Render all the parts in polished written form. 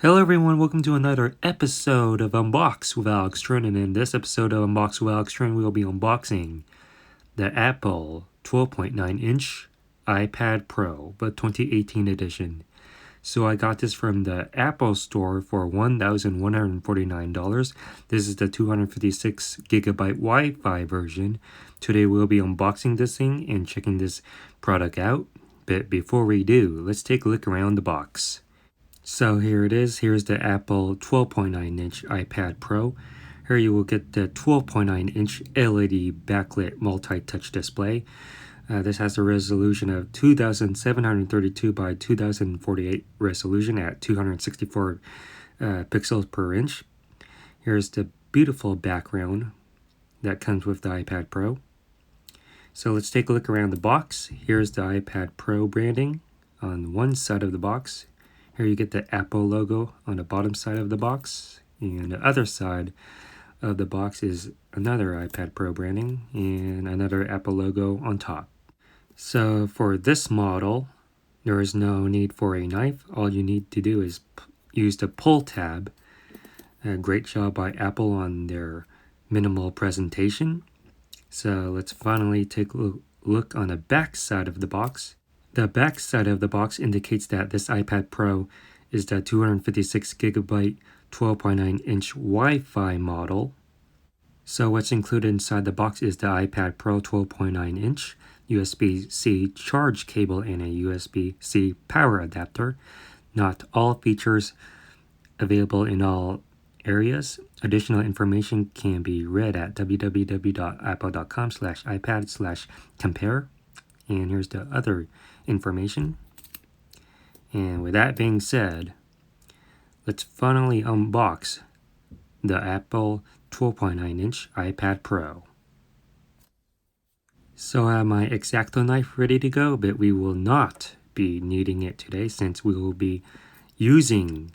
Hello everyone, welcome to another episode of Unbox with Alex Trinh, and in this episode of Unbox with Alex Trinh, we will be unboxing the Apple 12.9-inch iPad Pro, the 2018 edition. So I got this from the Apple Store for $1,149. This is the 256 gigabyte Wi-Fi version. Today we'll be unboxing this thing and checking this product out. But before we do, let's take a look around the box. So here it is. Here's the Apple 12.9-inch iPad Pro. Here you will get the 12.9-inch LED backlit multi-touch display. This has a resolution of 2732 by 2048 resolution at 264 pixels per inch. Here's the beautiful background that comes with the iPad Pro. So let's take a look around the box. Here's the iPad Pro branding on one side of the box. Here you get the Apple logo on the bottom side of the box. And the other side of the box is another iPad Pro branding and another Apple logo on top. So for this model, there is no need for a knife. All you need to do is use the pull tab. A great job by Apple on their minimal presentation. So let's finally take a look on the back side of the box. The back side of the box indicates that this iPad Pro is the 256 gigabyte 12.9-inch Wi-Fi model. So what's included inside the box is the iPad Pro 12.9-inch, USB-C charge cable, and a USB-C power adapter. Not all features available in all areas. Additional information can be read at www.apple.com/ipad/compare. And here's the other information. And with that being said, let's finally unbox the Apple 12.9-inch iPad Pro. So I have my X-Acto knife ready to go, but we will not be needing it today since we will be using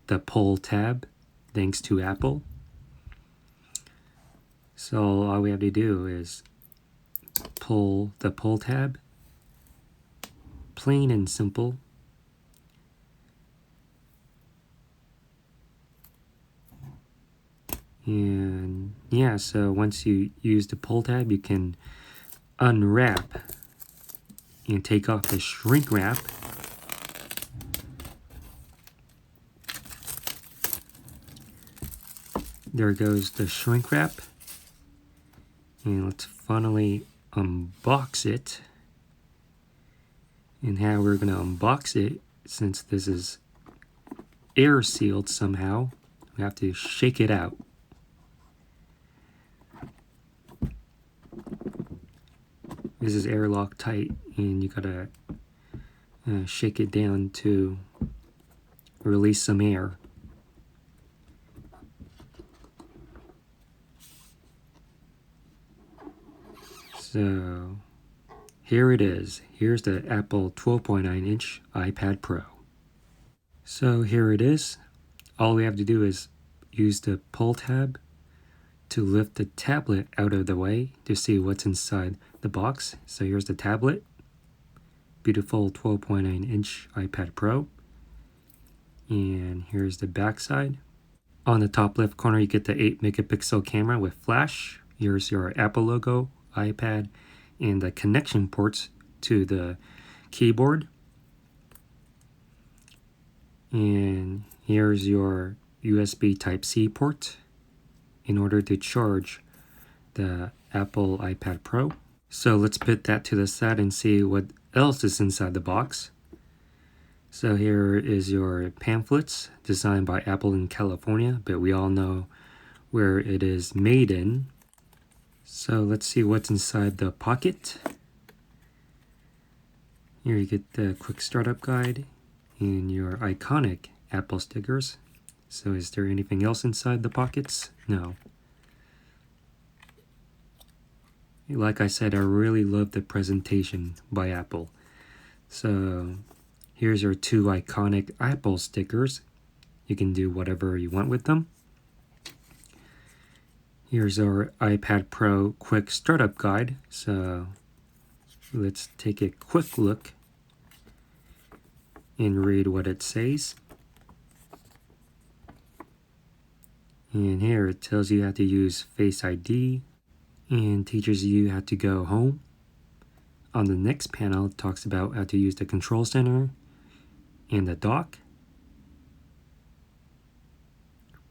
the pull tab thanks to Apple. So all we have to do is pull the pull tab, plain and simple. And yeah, so once you use the pull tab, you can unwrap and take off the shrink wrap. There goes the shrink wrap. And let's finally unbox it. And how we're going to unbox it, since this is air sealed somehow, we have to shake it out. This is airlock tight, and you gotta shake it down to release some air. So here it is. Here's the Apple 12.9-inch iPad Pro. So here it is. All we have to do is use the pull tab to lift the tablet out of the way to see what's inside the box. So here's the tablet. Beautiful 12.9-inch iPad Pro. And here's the back side. On the top left corner, you get the 8 megapixel camera with flash. Here's your Apple logo, iPad, and the connection ports to the keyboard. And here's your USB Type-C port in order to charge the Apple iPad Pro. So let's put that to the side and see what else is inside the box. So here is your pamphlets designed by Apple in California, but we all know where it is made in. So let's see what's inside the pocket. Here you get the quick startup guide and your iconic Apple stickers. So is there anything else inside the pockets? No. Like I said, I really love the presentation by Apple. So here's your 2 iconic Apple stickers. You can do whatever you want with them. Here's our iPad Pro quick startup guide. So let's take a quick look and read what it says. And here it tells you how to use Face ID and teaches you how to go home. On the next panel, it talks about how to use the control center and the dock.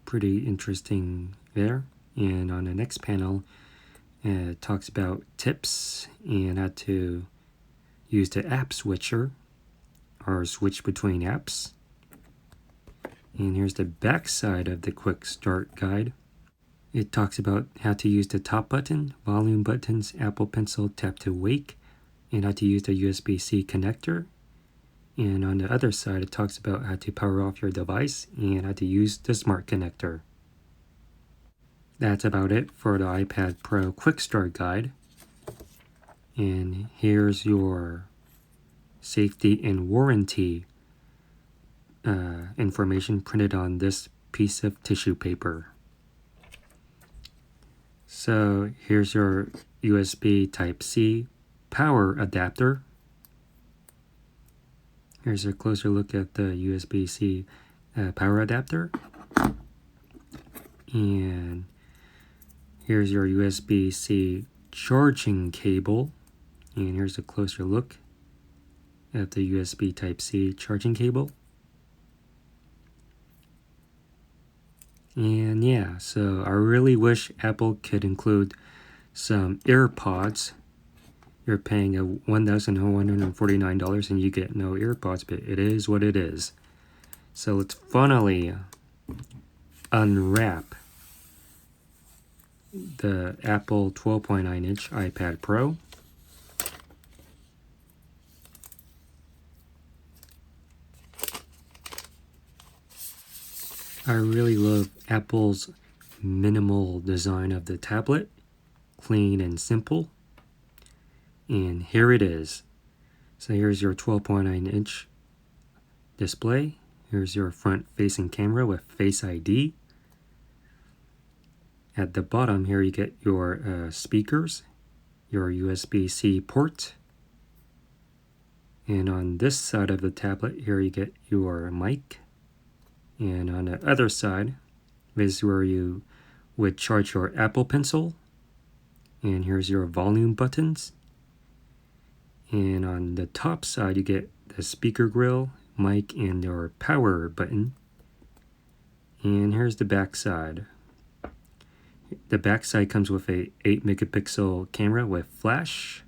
Pretty interesting there. And on the next panel, it talks about tips and how to use the app switcher or switch between apps. And here's the back side of the quick start guide. It talks about how to use the top button, volume buttons, Apple Pencil, tap to wake, and how to use the USB-C connector. And on the other side, it talks about how to power off your device and how to use the smart connector. That's about it for the iPad Pro Quick Start Guide. And here's your safety and warranty information printed on this piece of tissue paper. So here's your USB Type-C power adapter. Here's a closer look at the USB-C power adapter. And here's your USB-C charging cable. And here's a closer look at the USB Type-C charging cable. And yeah, so I really wish Apple could include some AirPods. You're paying $1,149 and you get no AirPods, but it is what it is. So let's finally unwrap the Apple 12.9-inch iPad Pro. I really love Apple's minimal design of the tablet, clean and simple. And here it is. So here's your 12.9-inch display. Here's your front-facing camera with Face ID. At the bottom here you get your speakers, your USB-C port. And on this side of the tablet here you get your mic. And on the other side is where you would charge your Apple Pencil. And here's your volume buttons. And on the top side you get the speaker grill, mic, and your power button. And here's the back side. The back side comes with a 8 megapixel camera with flash.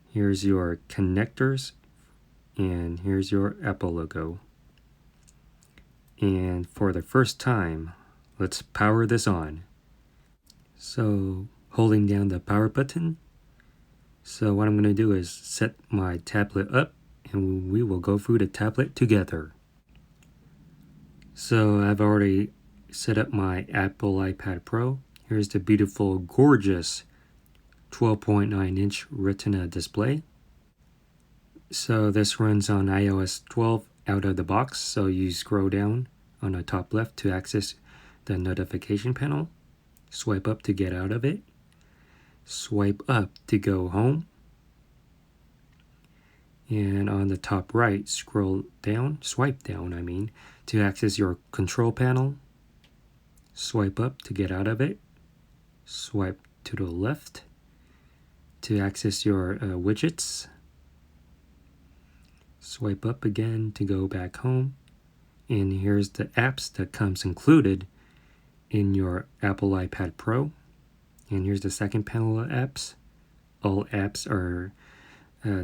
Here's your connectors. And here's your Apple logo. And for the first time, let's power this on. So holding down the power button. So what I'm going to do is set my tablet up and we will go through the tablet together. So I've already set up my Apple iPad Pro. Here's the beautiful, gorgeous 12.9-inch Retina display. So this runs on iOS 12 out of the box, so you scroll down on the top left to access the notification panel. Swipe up to get out of it. Swipe up to go home. And on the top right, scroll down, swipe down, to access your control panel. Swipe up to get out of it. Swipe to the left to access your widgets. Swipe up again to go back home. And here's the apps that comes included in your Apple iPad Pro. And here's the second panel of apps. All apps are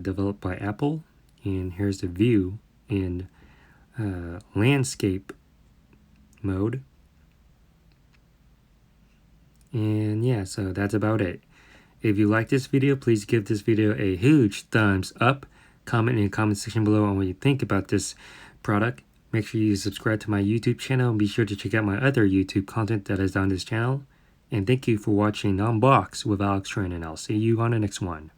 developed by Apple. And here's the view in landscape mode. And yeah, so that's about it. If you like this video, please give this video a huge thumbs up. Comment in the comment section below on what you think about this product. Make sure you subscribe to my YouTube channel and be sure to check out my other YouTube content that is on this channel. And thank you for watching Unbox with Alex Trinh, and I'll see you on the next one.